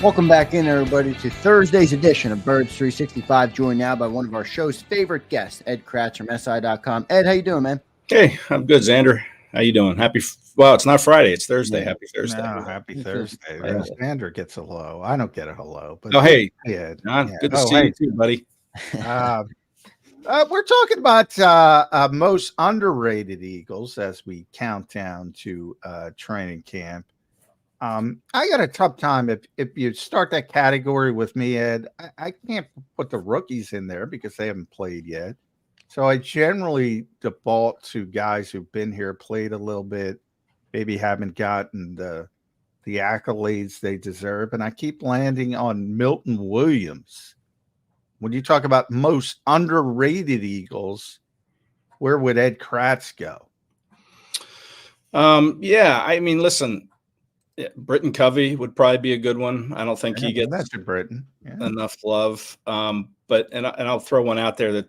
Welcome back in, everybody, to Thursday's edition of Birds 365. Joined now by one of our show's favorite guests, Ed Kracz from SI.com. Ed, how you doing, man? Hey, I'm good, Xander. How you doing? Well, it's not Friday. It's Thursday. Yeah. Happy Thursday. No, happy Thursday. Yeah. Xander gets a hello. I don't get a hello. But hey, Ed. John, good to see you too, buddy. We're talking about most underrated Eagles as we count down to training camp. I got a tough time if you start that category with me, Ed. I can't put the rookies in there because they haven't played yet. So I generally default to guys who've been here, played a little bit, maybe haven't gotten the accolades they deserve, and I keep landing on Milton Williams. When you talk about most underrated Eagles, where would Ed Kracz go? Yeah, I mean, listen. Britton Covey would probably be a good one. I don't think he gets enough love. But I'll throw one out there that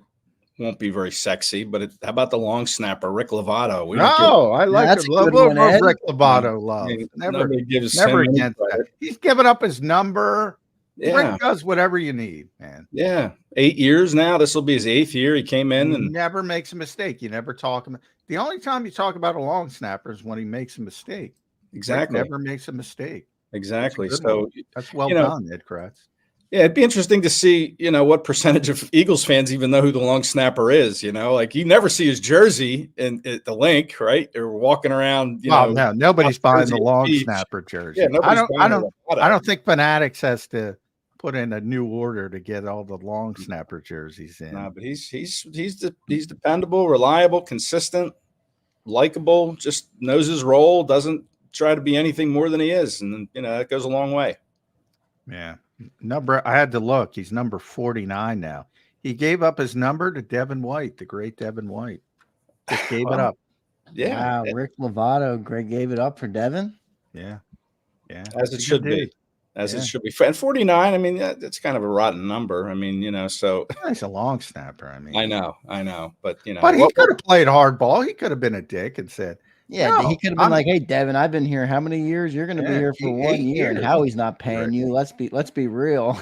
won't be very sexy. But how about the long snapper, Rick Lovato? I like him. Love Rick Lovato. Love. Never against that. He's given up his number. Yeah. Rick does whatever you need, man. Yeah, 8 years now. This will be his 8th year. He came in and never makes a mistake. You never talk him. The only time you talk about a long snapper is when he makes a mistake. Exactly. Rick never makes a mistake. Exactly. So that's well done, Ed Kracz. Yeah, it'd be interesting to see, what percentage of Eagles fans even know who the long snapper is. Like you never see his jersey at the link, right? Or walking around. No, nobody's buying the long snapper jersey. Yeah, I don't think Fanatics has to put in a new order to get all the long snapper jerseys in. No, but he's dependable, reliable, consistent, likable. Just knows his role. Doesn't try to be anything more than he is, and that goes a long way. Yeah, I had to look. He's number 49 now. He gave up his number to Devin White, the great Devin White. Just gave it up. Yeah, wow, Rick Lovato, Greg gave it up for Devin. Yeah, as it should be. It should be. And 49, I mean, that's kind of a rotten number. I mean, so he's a long snapper. I mean, I know, but but he could have played hardball. He could have been a dick and said. Yeah, he could have been like, "Hey, Devin, I've been here how many years? You're going to be here for 1 year, and Howie's not paying you. Let's be real."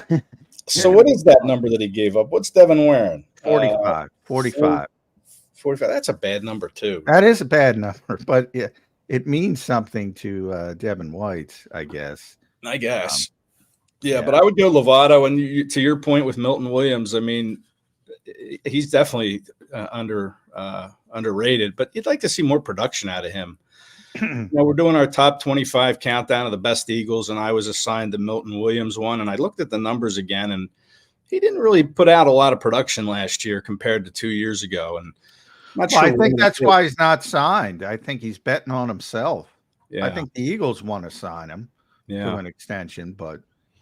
So, what is that number that he gave up? What's Devin wearing? 45. 45. 45. That's a bad number too. That is a bad number, but it means something to Devin White, I guess. Yeah, but I would go Lovato, and to your point with Milton Williams, I mean, he's definitely underrated, but you'd like to see more production out of him. We're doing our top 25 countdown of the best Eagles, and I was assigned the Milton Williams one, and I looked at the numbers again, and he didn't really put out a lot of production last year compared to 2 years ago. And I think that's why he's not signed. I think he's betting on himself. Yeah. I think the Eagles want to sign him to an extension, but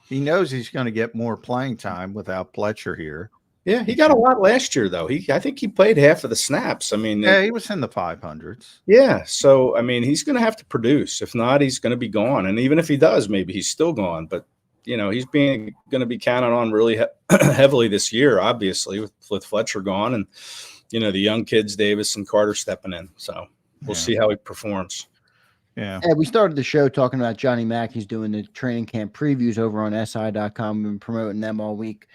he knows he's going to get more playing time without Pletcher here. Yeah, he got a lot last year, though. I think he played half of the snaps. I mean, he was in the 500s. Yeah, so I mean, he's going to have to produce. If not, he's going to be gone. And even if he does, maybe he's still gone. But he's going to be counted on really heavily this year, obviously, with Fletcher gone, and the young kids, Davis and Carter, stepping in. So we'll see how he performs. Yeah. We started the show talking about Johnny Mack. He's doing the training camp previews over on SI.com. We've been promoting them all week.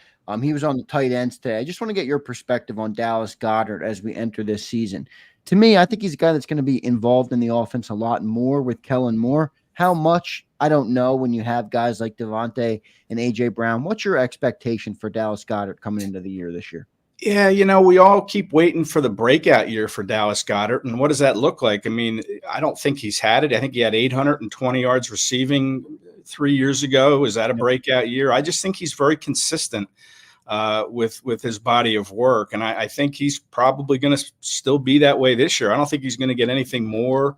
He was on the tight ends today. I just want to get your perspective on Dallas Goedert as we enter this season. To me, I think he's a guy that's going to be involved in the offense a lot more with Kellen Moore. How much, I don't know, when you have guys like Devontae and A.J. Brown. What's your expectation for Dallas Goedert coming into the year this year? Yeah, we all keep waiting for the breakout year for Dallas Goedert. And what does that look like? I mean, I don't think he's had it. I think he had 820 yards receiving 3 years ago. Is that a breakout year? I just think he's very consistent with his body of work. And I think he's probably going to still be that way this year. I don't think he's going to get anything more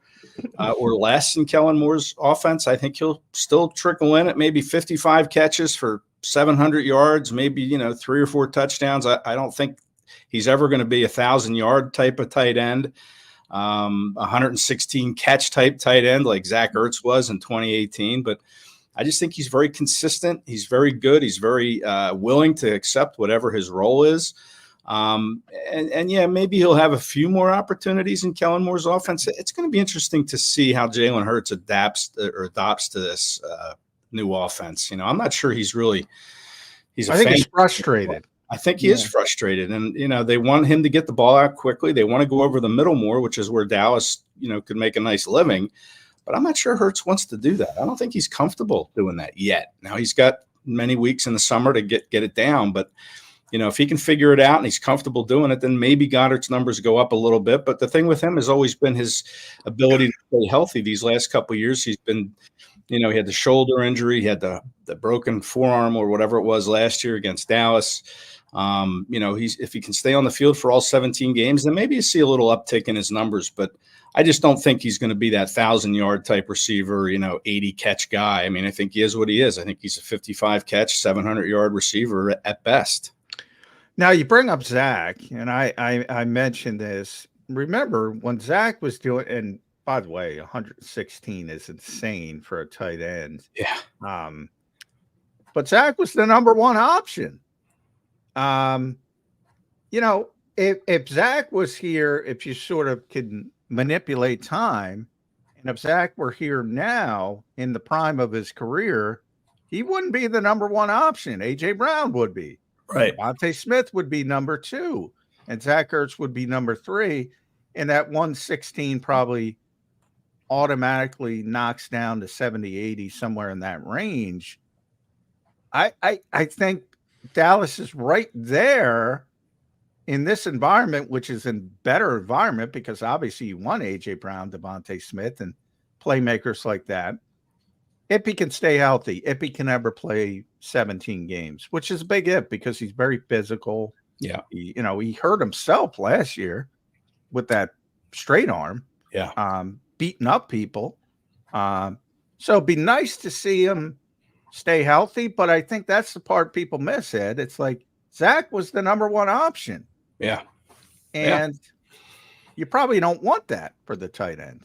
or less in Kellen Moore's offense. I think he'll still trickle in at maybe 55 catches for 700 yards, maybe, 3 or 4 touchdowns. I don't think he's ever going to be 1,000-yard type of tight end, 116 catch type tight end like Zach Ertz was in 2018. But I just think he's very consistent. He's very good. He's very willing to accept whatever his role is. Maybe he'll have a few more opportunities in Kellen Moore's offense. It's going to be interesting to see how Jalen Hurts adapts to this new offense. I'm not sure he's a I think fan. he's frustrated. I think he is frustrated, and they want him to get the ball out quickly. They want to go over the middle more, which is where Dallas, could make a nice living. But I'm not sure Hurts wants to do that. I don't think he's comfortable doing that yet. Now he's got many weeks in the summer to get it down, but if he can figure it out and he's comfortable doing it, then maybe Goedert's numbers go up a little bit. But the thing with him has always been his ability to stay healthy. These last couple of years, he's been, he had the shoulder injury, he had the broken forearm or whatever it was last year against Dallas. If he can stay on the field for all 17 games, then maybe you see a little uptick in his numbers. But I just don't think he's going to be that 1,000-yard type receiver, 80 catch guy. I mean, I think he is what he is. I think he's a 55 catch, 700-yard receiver at best. Now you bring up Zach, and I mentioned this. Remember when Zach was doing, and by the way, 116 is insane for a tight end. Yeah. But Zach was the number one option. If Zach was here, if you sort of can manipulate time, and if Zach were here now in the prime of his career, he wouldn't be the number one option. A.J. Brown would be. Right. Devontae Smith would be number 2, and Zach Ertz would be number 3. And that 116 probably automatically knocks down to 70, 80, somewhere in that range. I think Dallas is right there in this environment, which is a better environment because obviously you want A.J. Brown, Devontae Smith, and playmakers like that. If he can stay healthy, if he can ever play 17 games, which is a big if because he's very physical. Yeah. He hurt himself last year with that straight arm. Yeah. Beating up people. So it'd be nice to see him stay healthy, but I think that's the part people miss, Ed. It's like Zach was the number one option. Yeah. And you probably don't want that for the tight end.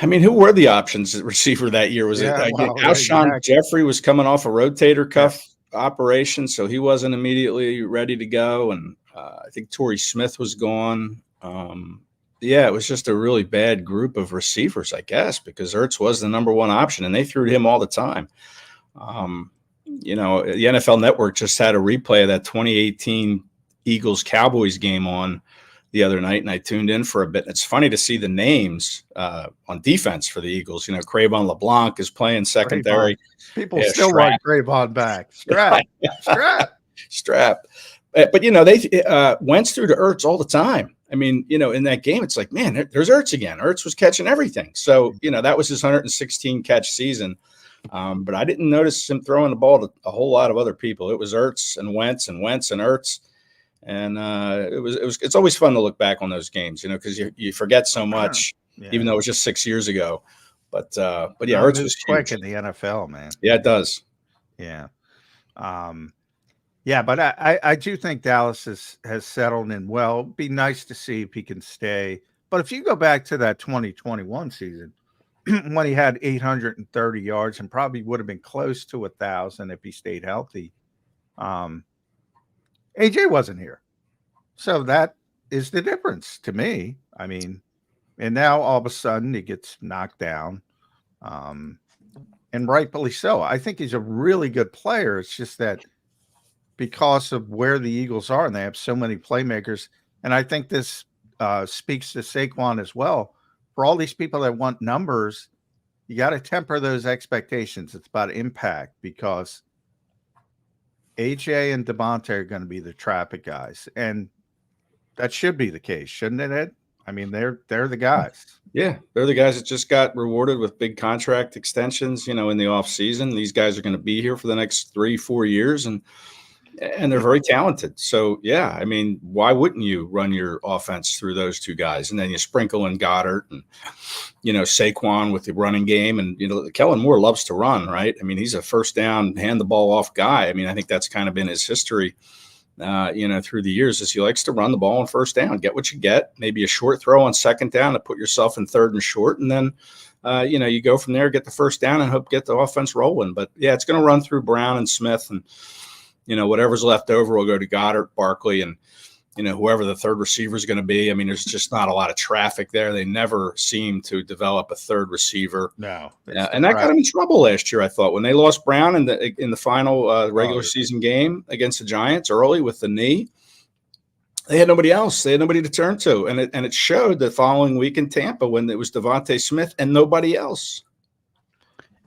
I mean, who were the options at receiver that year? Was it Alshon Jeffrey was coming off a rotator cuff operation, so he wasn't immediately ready to go. And I think Torrey Smith was gone. It was just a really bad group of receivers, I guess, because Ertz was the number one option, and they threw to him all the time. The NFL Network just had a replay of that 2018 Eagles-Cowboys game on the other night, and I tuned in for a bit. And it's funny to see the names on defense for the Eagles. Crayvon LeBlanc is playing secondary. People still want Krayvon back. Strap. But they Wentz threw to Ertz all the time. I mean, in that game, it's like, man, there's Ertz again. Ertz was catching everything. So, that was his 116 catch season. But I didn't notice him throwing the ball to a whole lot of other people. It was Ertz and Wentz and Ertz. And it's always fun to look back on those games, because you forget so much, even though it was just 6 years ago. But Ertz was quick huge in the NFL, man. Yeah, it does. Yeah. But I do think Dallas has settled in well. It'd be nice to see if he can stay. But if you go back to that 2021 season, when he had 830 yards and probably would have been close to 1,000 if he stayed healthy, AJ wasn't here. So that is the difference to me. I mean, and now all of a sudden he gets knocked down. And rightfully so. I think he's a really good player. It's just that because of where the Eagles are and they have so many playmakers. And I think this speaks to Saquon as well. For all these people that want numbers, you got to temper those expectations. It's about impact because AJ and Devontae are going to be the traffic guys, and that should be the case, shouldn't it, Ed? I mean, they're the guys. Yeah, they're the guys that just got rewarded with big contract extensions, in the offseason. These guys are going to be here for the next 3-4 years, and they're very talented. So, yeah, I mean, why wouldn't you run your offense through those two guys? And then you sprinkle in Goedert and, Saquon with the running game. And, Kellen Moore loves to run, right? I mean, he's a first down, hand the ball off guy. I mean, I think that's kind of been his history, through the years is he likes to run the ball on first down, get what you get, maybe a short throw on second down to put yourself in third and short. And then, you go from there, get the first down and hope get the offense rolling. But, yeah, it's going to run through Brown and Smith and, whatever's left over will go to Goedert, Barkley, and, whoever the third receiver is going to be. I mean, there's just not a lot of traffic there. They never seem to develop a third receiver. No, and that got them in trouble last year, I thought, when they lost Brown in the final regular season game against the Giants early with the knee. They had nobody else. They had nobody to turn to, and it showed the following week in Tampa when it was Devontae Smith and nobody else.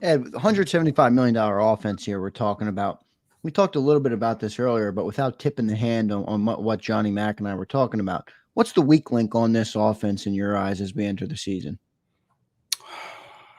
Yeah, $175 million offense here we're talking about. We talked a little bit about this earlier, but without tipping the hand on what Johnny Mack and I were talking about, what's the weak link on this offense in your eyes as we enter the season?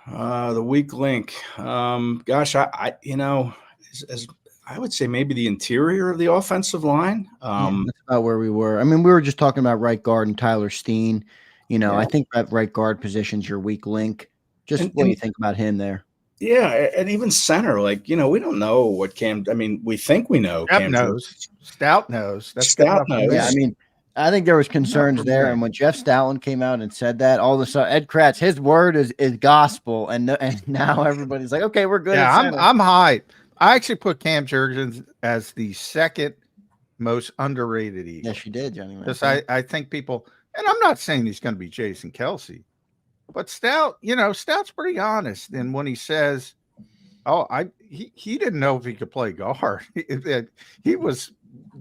The weak link, gosh, as I would say maybe the interior of the offensive line. That's about where we were. I mean, we were just talking about right guard and Tyler Steen. I think that right guard position's your weak link. What do you think about him there? Yeah, and even center, we don't know what Cam. I mean, we think we know. Cam knows. Stout knows. Stout knows. Yeah, I mean, I think there was concerns there, and when Jeff Stoutland came out and said that, all of a sudden, Ed Kracz, his word is gospel, and now everybody's like, okay, we're good. Yeah, I'm high. I actually put Cam Jurgens as the second most underrated Eagle. Yes, you did, Johnny. Because I think people, and I'm not saying he's going to be Jason Kelsey, but Stout's pretty honest. And when he says, he didn't know if he could play guard. He was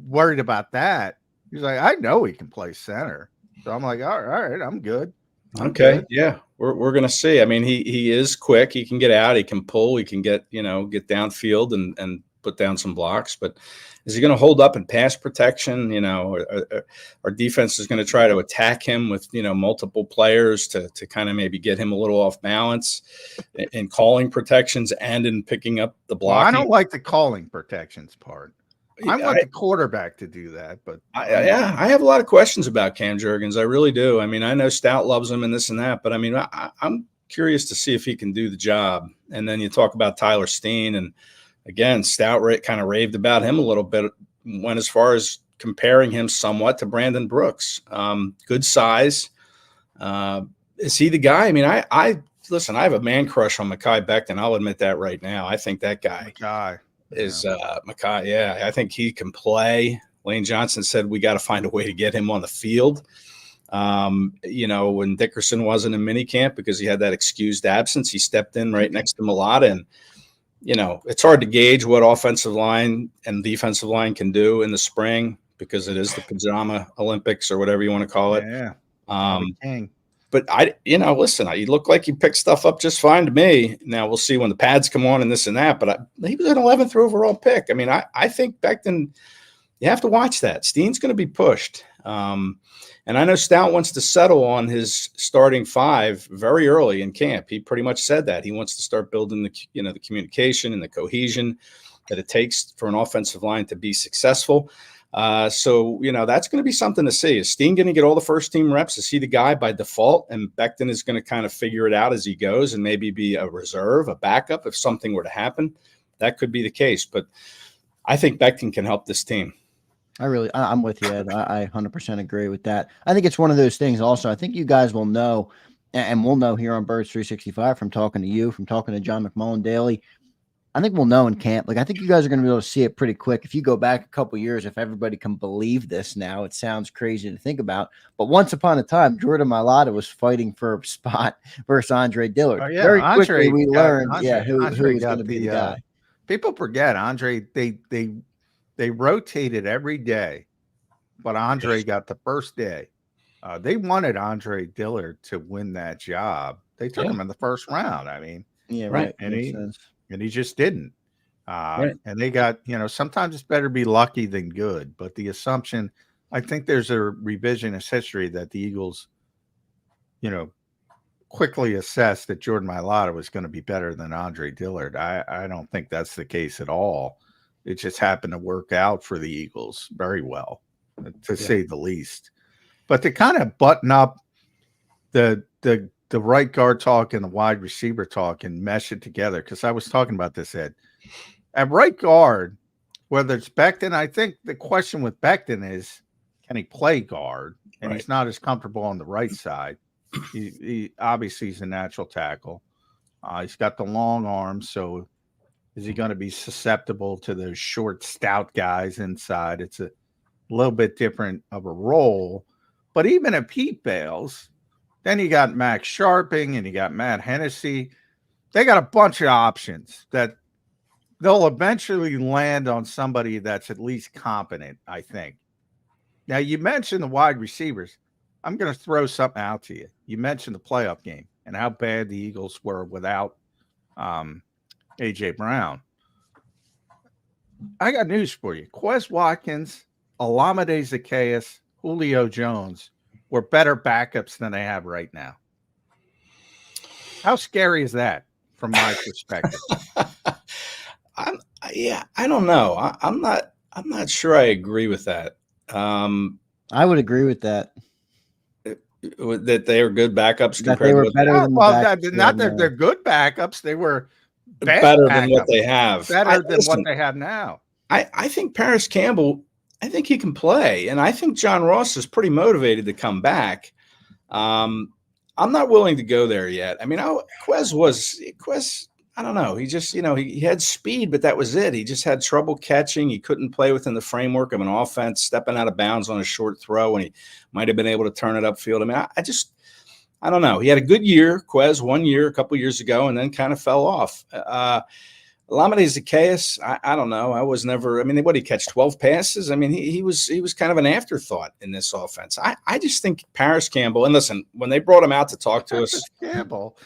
worried about that. He's like, I know he can play center. So I'm like, all right, I'm good. Okay. Yeah. We're going to see. I mean, he is quick. He can get out. He can pull. He can get downfield and put down some blocks. But is he going to hold up in pass protection? Our defense is going to try to attack him with, multiple players to kind of maybe get him a little off balance in calling protections and in picking up the blocking. Well, I don't like the calling protections part. I want the quarterback to do that, but I have a lot of questions about Cam Jurgens. I really do. I mean, I know Stout loves him and this and that, but I mean, I'm curious to see if he can do the job. And then you talk about Tyler Steen, and again, Stout kind of raved about him a little bit, went as far as comparing him somewhat to Brandon Brooks. Good size. Is he the guy? I mean, I listen, I have a man crush on Mekhi Becton. I'll admit that right now. I think that guy is Mekhi. Yeah, I think he can play. Lane Johnson said we got to find a way to get him on the field. When Dickerson wasn't in minicamp because he had that excused absence, he stepped in right next to Mulata. And, it's hard to gauge what offensive line and defensive line can do in the spring because it is the Pajama Olympics or whatever you want to call it. Yeah. But listen, you look like you picked stuff up just fine to me. Now we'll see when the pads come on and this and that, but he was an 11th overall pick. I mean, I think Becton, you have to watch that. Steen's going to be pushed. And I know Stout wants to settle on his starting five very early in camp. He pretty much said that he wants to start building the communication and the cohesion that it takes for an offensive line to be successful. So that's going to be something to see. Is Steen going to get all the first team reps? Is he the guy by default? And Becton is going to kind of figure it out as he goes and maybe be a reserve, a backup if something were to happen. That could be the case. But I think Becton can help this team. I'm with you, Ed. I 100% agree with that. I think it's one of those things also. I think you guys will know, and we'll know here on Birds 365 from talking to you, from talking to John McMullen daily. I think we'll know in camp. I think you guys are going to be able to see it pretty quick. If you go back a couple years, if everybody can believe this now, it sounds crazy to think about. But once upon a time, Jordan Mailata was fighting for a spot versus Andre Dillard. Oh, yeah. Very quickly, we learned who was going to be the guy. People forget Andre. They rotated every day, but Andre got the first day. They wanted Andre Dillard to win that job. They took him in the first round. I mean, right. And he just didn't. Right. And they got, sometimes it's better be lucky than good. But the assumption, I think there's a revisionist history that the Eagles, quickly assessed that Jordan Mailata was going to be better than Andre Dillard. I don't think that's the case at all. It just happened to work out for the Eagles very well, to say the least. But to kind of button up the right guard talk and the wide receiver talk and mesh it together, because I was talking about this, Ed. At right guard, whether it's Becton, I think the question with Becton is, can he play guard? And he's not as comfortable on the right side. He obviously he's a natural tackle. He's got the long arms, so is he going to be susceptible to those short, stout guys inside? It's a little bit different of a role. But even if he fails, then you got Max Sharping and you got Matt Hennessy. They got a bunch of options that they'll eventually land on somebody that's at least competent, I think. Now, you mentioned the wide receivers. I'm going to throw something out to you. You mentioned the playoff game and how bad the Eagles were without A.J. Brown. I got news for you. Quez Watkins, Olamide Zaccheaus, Julio Jones were better backups than they have right now. How scary is that from my perspective? I don't know. I'm not sure I agree with that. I would agree with that. That they are good backups That compared they were to better than the backups not that they're good backups. They were better than what they have. Better than what they have now. I think Paris Campbell, I think he can play. And I think John Ross is pretty motivated to come back. I'm not willing to go there yet. I mean, Quez, I don't know. He just, he had speed, but that was it. He just had trouble catching. He couldn't play within the framework of an offense, stepping out of bounds on a short throw, and he might have been able to turn it upfield. I mean, I don't know. He had a good year, Quez, 1 year, a couple years ago, and then kind of fell off. Olamide Zaccheaus, I don't know. I was never. I mean, what did he catch? 12 passes. I mean, he was kind of an afterthought in this offense. I just think Paris Campbell. And listen, when they brought him out to talk to us, Campbell,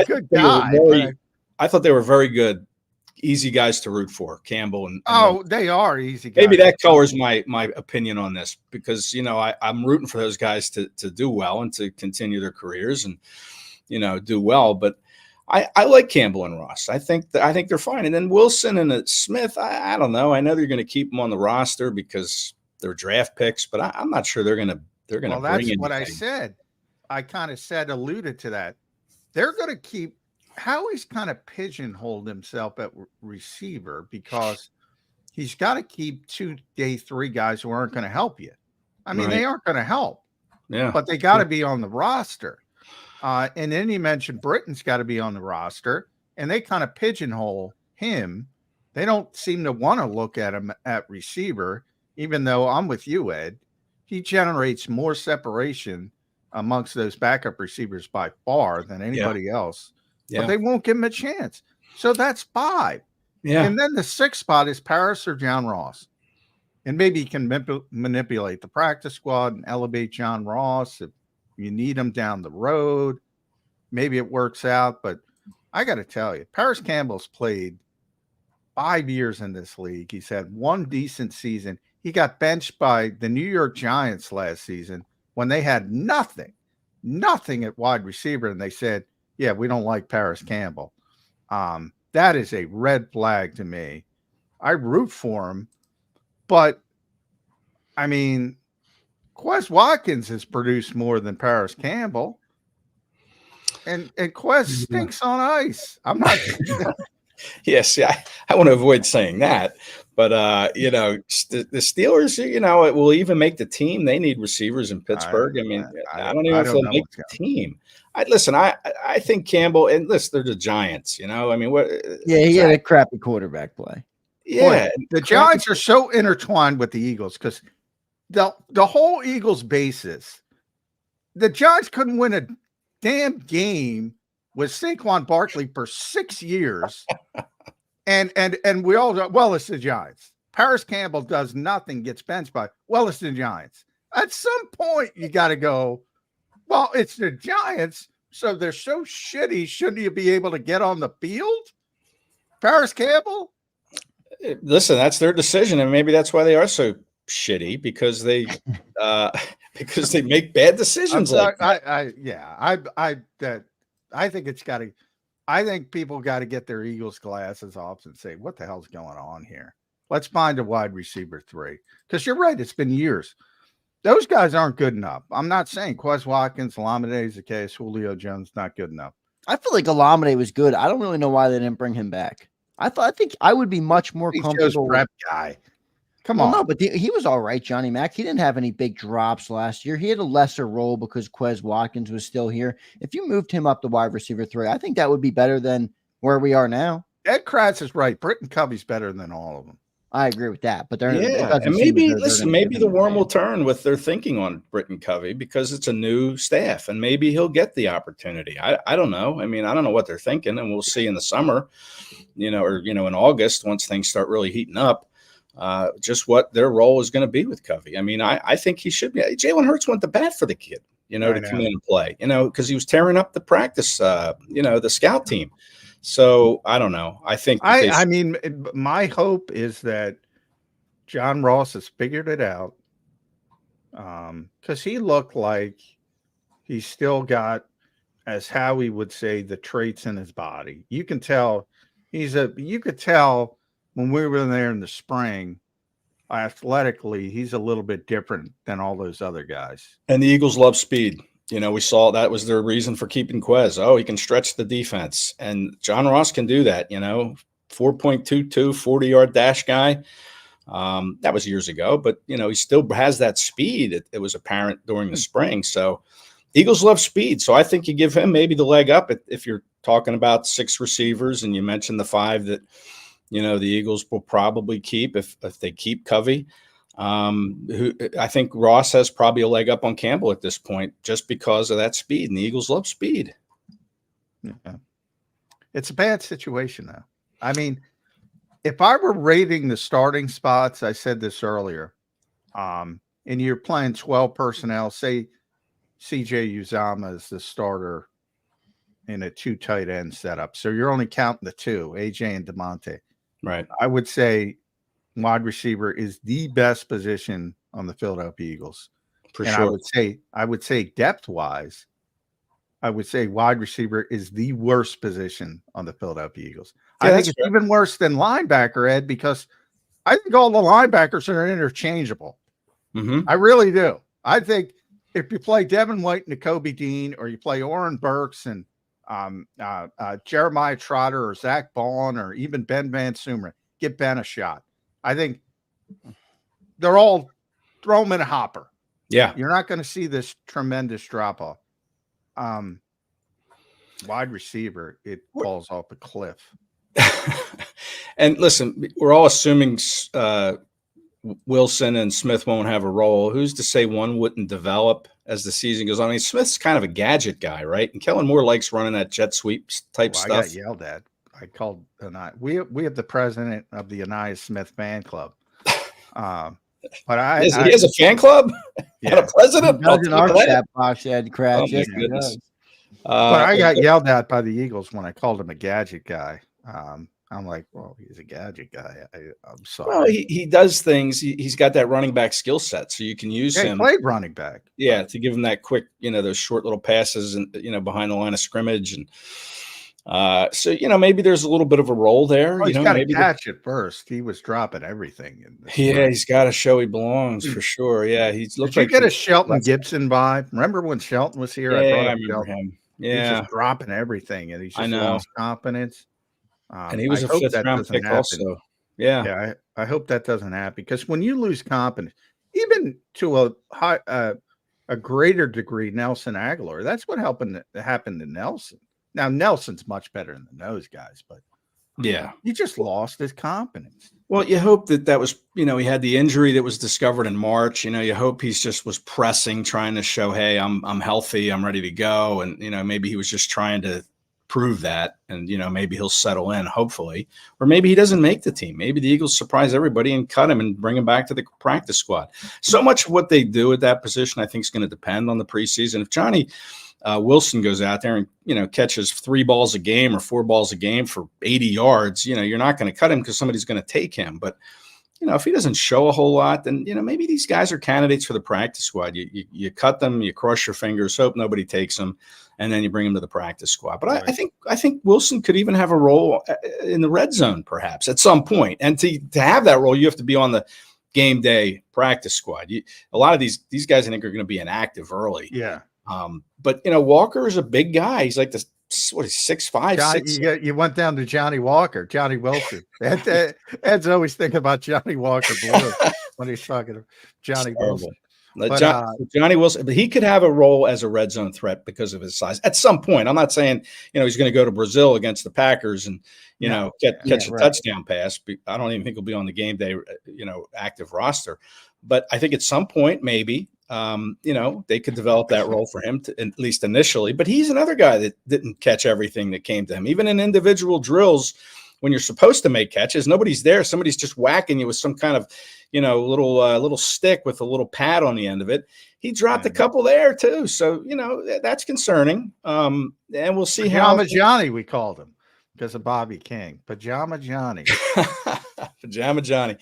good guy. I thought they were very good, easy guys to root for. Campbell and they are easy guys. Maybe that colors my opinion on this because I'm rooting for those guys to do well and to continue their careers and do well. But I like Campbell and Ross. I think they're fine. And then Wilson and Smith, I don't know. I know they're going to keep them on the roster because they're draft picks, but I'm not sure they're going to bring anything. That's what I said. I kind of alluded to that. They're going to keep. Howie's kind of pigeonholed himself at receiver because he's got to keep 2 day 3 guys who aren't going to help you. I mean, They aren't going to help. Yeah, but they got to be on the roster. And then you mentioned Britton's got to be on the roster, and they kind of pigeonhole him. They don't seem to want to look at him at receiver, even though I'm with you, Ed. He generates more separation amongst those backup receivers by far than anybody else. Yeah. But they won't give him a chance. So that's 5. Yeah. And then the 6th spot is Paris or John Ross. And maybe you can manipulate the practice squad and elevate John Ross if you need him down the road. Maybe it works out. But I got to tell you, Paris Campbell's played 5 years in this league. He's had 1 decent season. He got benched by the New York Giants last season when they had nothing at wide receiver. And they said, yeah, we don't like Paris Campbell. That is a red flag to me. I root for him, but I mean, Quez Watkins has produced more than Paris Campbell, and Quez stinks on ice. I'm not. Yes, I want to avoid saying that, but the Steelers, it will even make the team. They need receivers in Pittsburgh. I don't even know if they'll make the team. I think Campbell, and listen, they're the Giants. I mean, what? Yeah, he had a crappy quarterback play. Yeah, the Giants are so intertwined with the Eagles because the whole Eagles basis. The Giants couldn't win a damn game with Saquon Barkley for 6 years, and we all go, well, it's the Giants. Paris Campbell does nothing, gets benched by, well, it's the Giants. At some point, you got to go, well, it's the Giants, so they're so shitty. Shouldn't you be able to get on the field? Paris Campbell? Listen, that's their decision, and maybe that's why they are so shitty because they make bad decisions. I think it's got to. I think people got to get their Eagles glasses off and say, "What the hell's going on here? Let's find a wide receiver 3." Because you're right, it's been years. Those guys aren't good enough. I'm not saying Quez Watkins, Olamide Zaccheaus, Julio Jones not good enough. I feel like Olamide was good. I don't really know why they didn't bring him back. I think I would be much more comfortable. Prep guy. Come on. No, but he was all right, Johnny Mac. He didn't have any big drops last year. He had a lesser role because Quez Watkins was still here. If you moved him up to wide receiver 3, I think that would be better than where we are now. Ed Kracz is right. Britton Covey's better than all of them. I agree with that, but it Yeah, doesn't and seem as maybe though they're listen, gonna give maybe him the the worm will chance. turn with their thinking on Britton Covey because it's a new staff, and maybe he'll get the opportunity. I don't know. I mean, I don't know what they're thinking, and we'll see in the summer, or in August once things start really heating up, just what their role is going to be with Covey. I mean, I think he should be. Jalen Hurts went to bat for the kid, I to come know. in and play, because he was tearing up the practice, the scout team. So I don't know. I think that they I mean, my hope is that John Ross has figured it out, because he looked like he's still got, as Howie would say, the traits in his body. You can tell you could tell when we were there in the spring, athletically, he's a little bit different than all those other guys. And the Eagles love speed. We saw that was their reason for keeping Quez. Oh, he can stretch the defense. And John Ross can do that, 4.22, 40-yard dash guy. That was years ago, but, he still has that speed. It was apparent during the spring. So Eagles love speed. So I think you give him maybe the leg up if you're talking about 6 receivers, and you mentioned the 5 that, the Eagles will probably keep if they keep Covey. Who I think Ross has probably a leg up on Campbell at this point just because of that speed, and the Eagles love speed. Yeah. It's a bad situation, though. I mean, if I were rating the starting spots, I said this earlier, and you're playing 12 personnel, say CJ Uzama is the starter in a 2 tight end setup. So you're only counting the 2, AJ and DeMonte. Right. I would say wide receiver is the best position on the Philadelphia Eagles. For And sure. I would say depth-wise, I would say wide receiver is the worst position on the Philadelphia Eagles. Yeah, I think that's it's even worse than linebacker, Ed, because I think all the linebackers are interchangeable. Mm-hmm. I really do. I think if you play Devin White and Nakobe Dean, or you play Oren Burks and Jeremiah Trotter or Zach Ballin or even Ben Van Sumer, give Ben a shot. I think they're all throw them in a hopper. Yeah. You're not going to see this tremendous drop off. Wide receiver, it falls off a cliff. And listen, we're all assuming Wilson and Smith won't have a role. Who's to say one wouldn't develop as the season goes on? I mean, Smith's kind of a gadget guy, right? And Kellen Moore likes running that jet sweep type stuff. I got yelled at. I called we have the president of the Anais Smith fan club. But he has a fan club? Yeah. Not a president? He does in our chat box, Ed Kracz. Oh, Yes, my he goodness. does. But I got yelled at by the Eagles when I called him a gadget guy. I'm like, well, he's a gadget guy. I'm sorry. Well, he does things. He's got that running back skill set, so you can use him. He played running back. Yeah, to give him that quick, those short little passes and, behind the line of scrimmage. And so, maybe there's a little bit of a role there. Well, he's got to catch it first. He was dropping everything. He's got to show he belongs for sure. Yeah, he's looks like. Did you get a Shelton Gibson vibe? Remember when Shelton was here? Yeah, I remember him. Yeah, he's just dropping everything, and he's just lost confidence. And he was a 5th-round pick also. Yeah. I hope that doesn't happen, because when you lose confidence, even to a greater degree, Nelson Aguilar, that's what happened to Nelson. Now Nelson's much better than those guys, but yeah, he just lost his confidence. Well, you hope that was, he had the injury that was discovered in March. You hope he's just was pressing, trying to show, hey, I'm healthy, I'm ready to go, and maybe he was just trying to prove that, and maybe he'll settle in, hopefully, or maybe he doesn't make the team. Maybe the Eagles surprise everybody and cut him and bring him back to the practice squad. So much of what they do at that position, I think, is going to depend on the preseason. If Johnny Wilson goes out there and catches 3 balls a game or 4 balls a game for 80 yards, you're not going to cut him because somebody's going to take him. But if he doesn't show a whole lot, then maybe these guys are candidates for the practice squad. You cut them, you cross your fingers, hope nobody takes them, and then you bring them to the practice squad. But right. I think Wilson could even have a role in the red zone, perhaps at some point. And to have that role, you have to be on the game day practice squad. A lot of these guys, I think, are going to be inactive early. Yeah. But Walker is a big guy. He's like this. What is 6'5"? Johnny, you went down to Johnny Walker, Johnny Wilson. Ed's always thinking about Johnny Walker Blue when he's talking to Johnny Wilson. But, Johnny Wilson, but he could have a role as a red zone threat because of his size at some point. I'm not saying, he's going to go to Brazil against the Packers and, catch a touchdown pass. I don't even think he'll be on the game day, active roster. But I think at some point, maybe, they could develop that role for him at least initially. But he's another guy that didn't catch everything that came to him. Even in individual drills, when you're supposed to make catches, nobody's there. Somebody's just whacking you with some kind of, little stick with a little pad on the end of it. He dropped a couple there too. So, that's concerning. And we'll see Pajama Johnny, we called him because of Bobby King. Pajama Johnny. Pajama Johnny.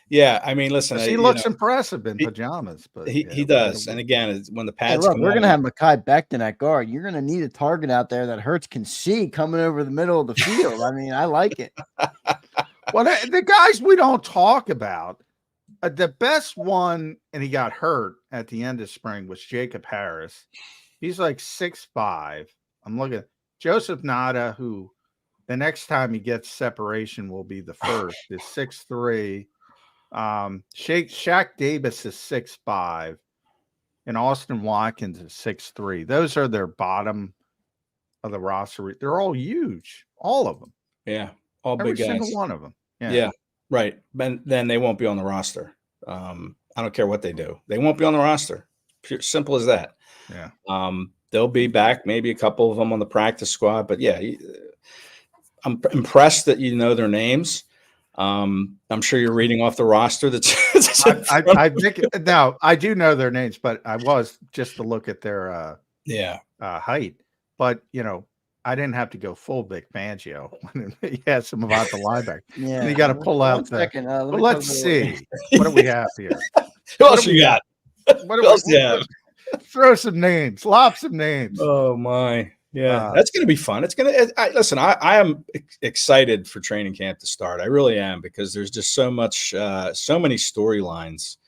Yeah, I mean, listen. He looks impressive in pajamas, but he does. And again, when the pads come we're going to have Mekhi Becton at guard. You're going to need a target out there that Hurts can see coming over the middle of the field. I mean, I like it. Well, the guys we don't talk about, the best one, and he got hurt at the end of spring, was Jacob Harris. He's like 6'5". I'm looking at Joseph Nada, who the next time he gets separation will be the first, is 6'3". Shaq Davis is 6'5", and Austin Watkins is 6'3". Those are their bottom of the roster. They're all huge, all of them. Yeah, all every big guys. single one of them. Yeah, right. Then they won't be on the roster. I don't care what they do; they won't be on the roster. Simple as that. Yeah. They'll be back. Maybe a couple of them on the practice squad, but yeah, I'm impressed that you know their names. I'm sure you're reading off the roster. I think now I do know their names, but I was just to look at their height. But I didn't have to go full Vic Fangio. He had some about the linebacker. Yeah, and you got to pull out the. Second, let's see. What do we have here? Who else you got? What else you have? Throw some names. Lop some names. Oh my. Yeah, that's going to be fun. It's going to listen. I am excited for training camp to start. I really am, because there's just so many storylines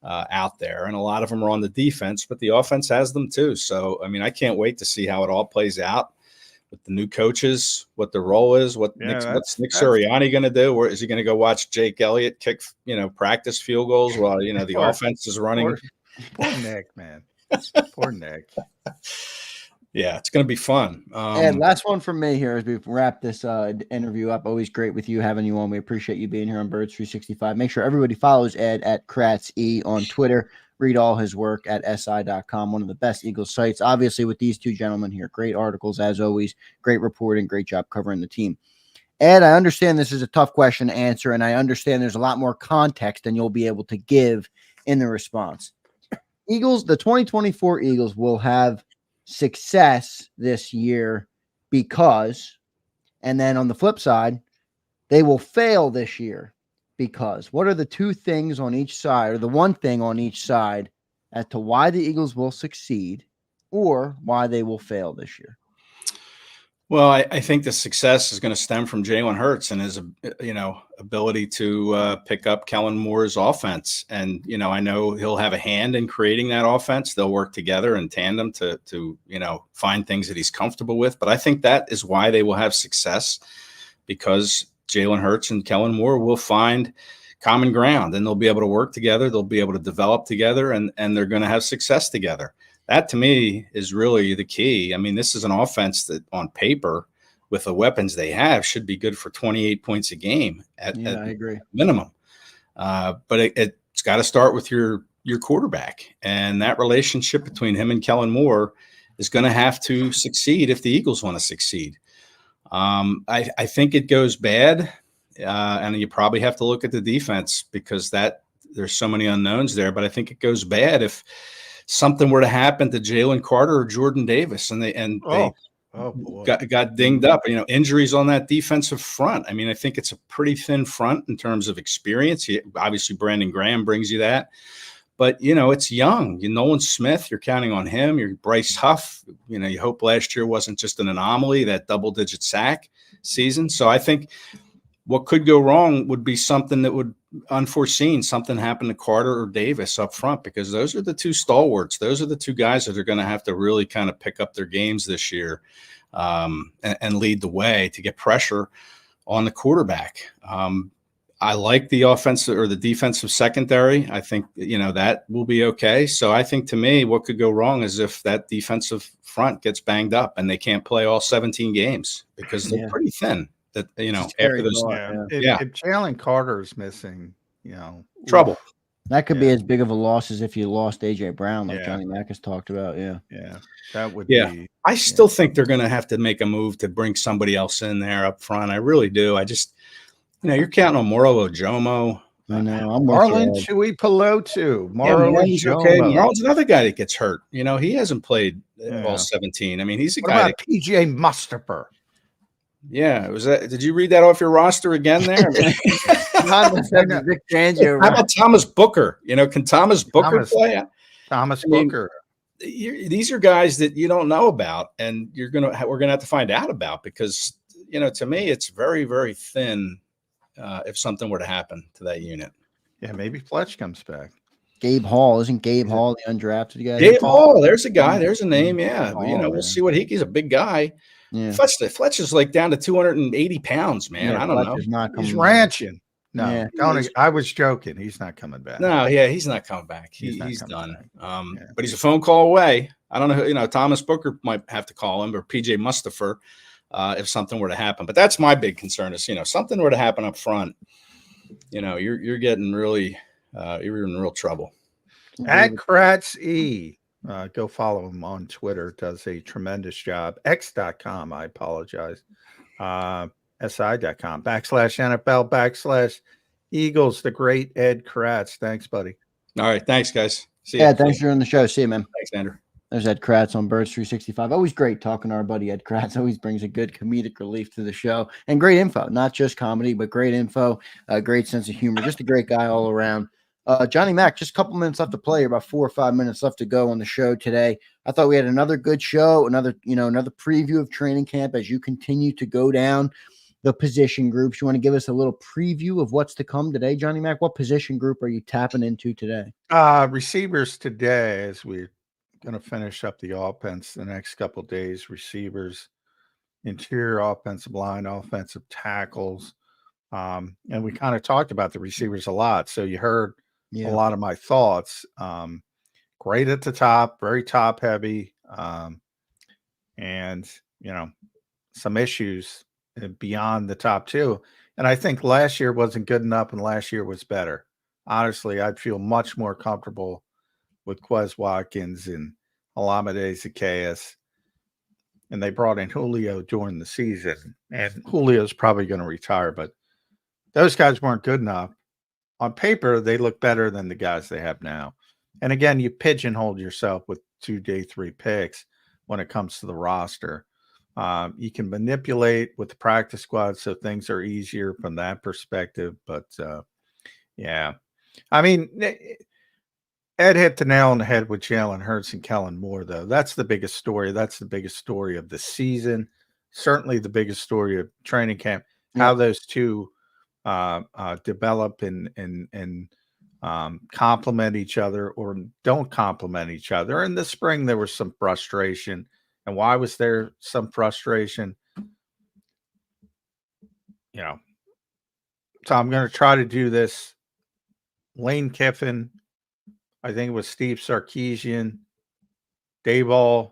out there, and a lot of them are on the defense, but the offense has them too. So, I mean, I can't wait to see how it all plays out with the new coaches, what the role is, what's Nick Sirianni going to do? Or is he going to go watch Jake Elliott kick, practice field goals while the offense is running? Poor Nick, man. Poor Nick. Yeah, it's going to be fun. And last one from me here as we wrap this interview up. Always great with you, having you on. We appreciate you being here on Birds 365. Make sure everybody follows Ed at Kracz on Twitter. Read all his work at SI.com, one of the best Eagles sites. Obviously, with these two gentlemen here, great articles as always, great reporting, great job covering the team. Ed, I understand this is a tough question to answer, and I understand there's a lot more context than you'll be able to give in the response. Eagles, the 2024 Eagles will have success this year because, and then on the flip side, they will fail this year because. What are the two things on each side, or the one thing on each side, as to why the Eagles will succeed or why they will fail this year? Well, I think the success is going to stem from Jalen Hurts and his, ability to pick up Kellen Moore's offense. And, I know he'll have a hand in creating that offense. They'll work together in tandem to find things that he's comfortable with. But I think that is why they will have success, because Jalen Hurts and Kellen Moore will find common ground, and they'll be able to work together. They'll be able to develop together, and they're going to have success together. That, to me, is really the key. I mean, this is an offense that on paper, with the weapons they have, should be good for 28 points a game at I agree. Minimum. But it's got to start with your quarterback. And that relationship between him and Kellen Moore is going to have to succeed if the Eagles want to succeed. I think it goes bad, and you probably have to look at the defense, because there's so many unknowns there. But I think it goes bad if something were to happen to Jalen Carter or Jordan Davis, and they got dinged up. Injuries on that defensive front. I mean, I think it's a pretty thin front in terms of experience. Obviously, Brandon Graham brings you that, but it's young. Nolan Smith, you're counting on him. You're Bryce Huff. You hope last year wasn't just an anomaly, that double-digit sack season. So I think what could go wrong would be something that would unforeseen, something happened to Carter or Davis up front, because those are the two stalwarts. Those are the two guys that are going to have to really kind of pick up their games this year and lead the way to get pressure on the quarterback. I like the offensive or the defensive secondary. I think, that will be okay. So I think, to me, what could go wrong is if that defensive front gets banged up and they can't play all 17 games because they're pretty thin. That, after this, If Jalen Carter is missing, trouble. That could be as big of a loss as if you lost AJ Brown, like Johnny Mack has talked about. Yeah, that would be. I still think they're going to have to make a move to bring somebody else in there up front. I really do. I just, you're counting on Moro Ojomo. I know. I'm Marlon Tuipulotu. Marlon's okay. Marlon's another guy that gets hurt. He hasn't played all 17. I mean, he's a what guy. About PJ Mustafer? Yeah, did you read that off your roster again there? How about Thomas Booker? Can Thomas Booker play? Thomas Booker. These are guys that you don't know about, and we're gonna have to find out about because to me it's very, very thin. If something were to happen to that unit, maybe Fletch comes back. Gabe Hall, isn't Gabe Hall the undrafted guy? Gabe Hall, there's a guy, there's a name. Yeah, we'll see what he's a big guy. Yeah. Fletch is like down to 280 pounds, man. I don't know. He's ranching. No, I was joking. He's not coming back. No, he's not coming back. He's done. But he's a phone call away. I don't know. Thomas Booker might have to call him or PJ Mustafer if something were to happen. But that's my big concern is, something were to happen up front, you're getting really, you're in real trouble. At Kracz E. Go follow him on Twitter. Does a tremendous job. X.com. I apologize. SI.com /NFL /Eagles. The great Ed Kracz. Thanks, buddy. All right. Thanks, guys. See you. Yeah. Thanks for doing the show. See you, man. Thanks, Andrew. There's Ed Kracz on Birds 365. Always great talking to our buddy Ed Kracz. Always brings a good comedic relief to the show and great info. Not just comedy, but great info, a great sense of humor. Just a great guy all around. Johnny Mack, just a couple minutes left to play, about 4 or 5 minutes left to go on the show today. I thought we had another good show, another preview of training camp as you continue to go down the position groups. You want to give us a little preview of what's to come today, Johnny Mack? What position group are you tapping into today? Receivers today, as we're going to finish up the offense the next couple of days. Receivers, interior offensive line, offensive tackles. And we kind of talked about the receivers a lot. So you heard a lot of my thoughts. Great at the top, very top heavy. And, some issues beyond the top two. And I think last year wasn't good enough and last year was better. Honestly, I'd feel much more comfortable with Quez Watkins and Olamide Zaccheaus. And they brought in Julio during the season. And Julio's probably going to retire, but those guys weren't good enough. On paper, they look better than the guys they have now. And again, you pigeonhole yourself with 2 day 3 picks when it comes to the roster. You can manipulate with the practice squad so things are easier from that perspective. But, I mean, Ed hit the nail on the head with Jalen Hurts and Kellen Moore, though. That's the biggest story. That's the biggest story of the season. Certainly the biggest story of training camp, how those two develop and complement each other or don't complement each other. In the spring, there was some frustration. And why was there some frustration? So I'm going to try to do this. Lane Kiffin, I think it was Steve Sarkisian, Dayball,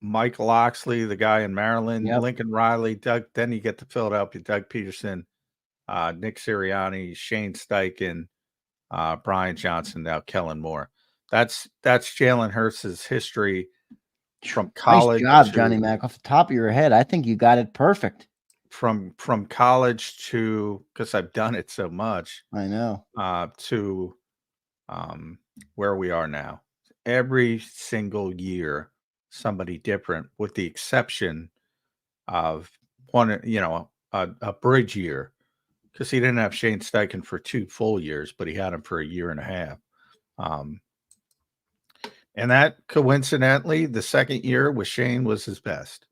Michael Oxley, the guy in Maryland, Lincoln Riley, Doug. Then you get to Philadelphia, Doug Peterson, Nick Sirianni, Shane Steichen, Brian Johnson, now Kellen Moore. That's Jalen Hurts' history from college. Nice job, Johnny Mack. Off the top of your head, I think you got it perfect. From college to, because I've done it so much. I know. To where we are now. Every single year, somebody different, with the exception of one, a bridge year, because he didn't have Shane Steichen for 2 full years, but he had him for a year and a half. And that coincidentally, the second year with Shane was his best.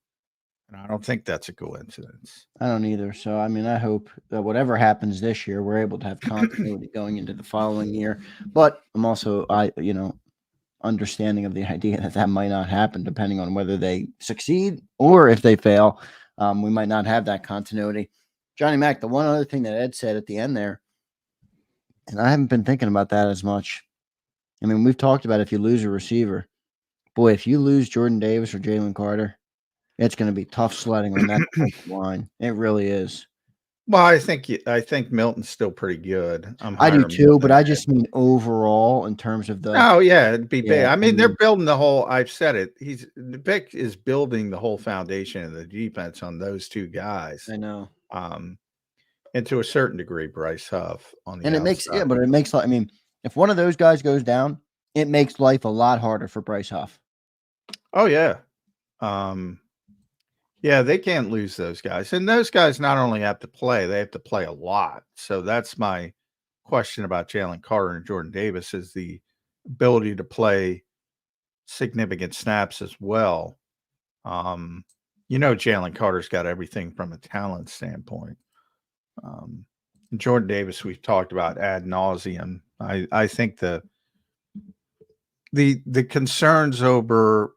And I don't think that's a coincidence. I don't either. So, I mean, I hope that whatever happens this year, we're able to have continuity going into the following year. But I'm also, understanding of the idea that might not happen depending on whether they succeed or if they fail. We might not have that continuity. Johnny Mac, the one other thing that Ed said at the end there, and I haven't been thinking about that as much. I mean, we've talked about if you lose a receiver, boy, if you lose Jordan Davis or Jalen Carter, it's going to be tough sledding on that line. It really is. Well, I think Milton's still pretty good. I do higher on too, Milton but than I Ed. just mean overall in terms of the. Oh yeah, it'd be big. Yeah, I mean, they're mean, building the whole. I've said it. Vic is building the whole foundation of the defense on those two guys. I know. And to a certain degree, Bryce Huff on the And it outside. makes I mean, if one of those guys goes down, it makes life a lot harder for Bryce Huff. Oh yeah. Yeah, they can't lose those guys. And those guys not only have to play, they have to play a lot. So that's my question about Jalen Carter and Jordan Davis is the ability to play significant snaps as well. Jalen Carter's got everything from a talent standpoint. Jordan Davis, we've talked about ad nauseum. I think the concerns over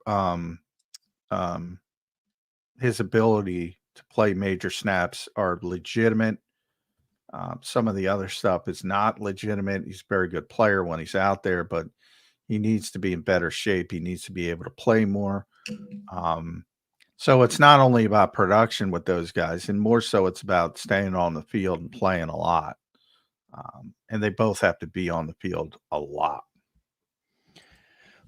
his ability to play major snaps are legitimate. Some of the other stuff is not legitimate. He's a very good player when he's out there, but he needs to be in better shape. He needs to be able to play more. So it's not only about production with those guys, and more so it's about staying on the field and playing a lot. And they both have to be on the field a lot.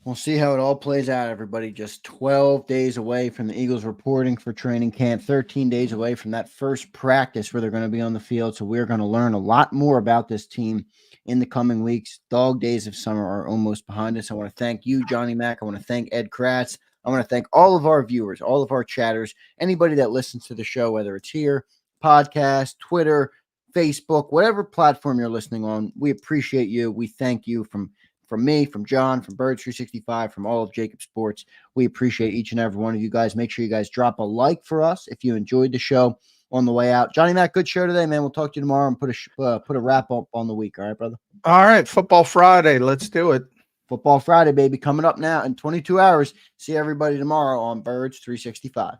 We'll see how it all plays out, everybody. Just 12 days away from the Eagles reporting for training camp, 13 days away from that first practice where they're going to be on the field. So we're going to learn a lot more about this team in the coming weeks. Dog days of summer are almost behind us. I want to thank you, Johnny Mac. I want to thank Ed Kracz. I want to thank all of our viewers, all of our chatters, anybody that listens to the show, whether it's here, podcast, Twitter, Facebook, whatever platform you're listening on. We appreciate you. We thank you from me, from John, from Birds 365, from all of JAKIB Sports. We appreciate each and every one of you guys. Make sure you guys drop a like for us if you enjoyed the show on the way out. Johnny Mac, good show today, man. We'll talk to you tomorrow and put a wrap up on the week. All right, brother? All right, Football Friday. Let's do it. Football Friday, baby, coming up now in 22 hours. See everybody tomorrow on Birds 365.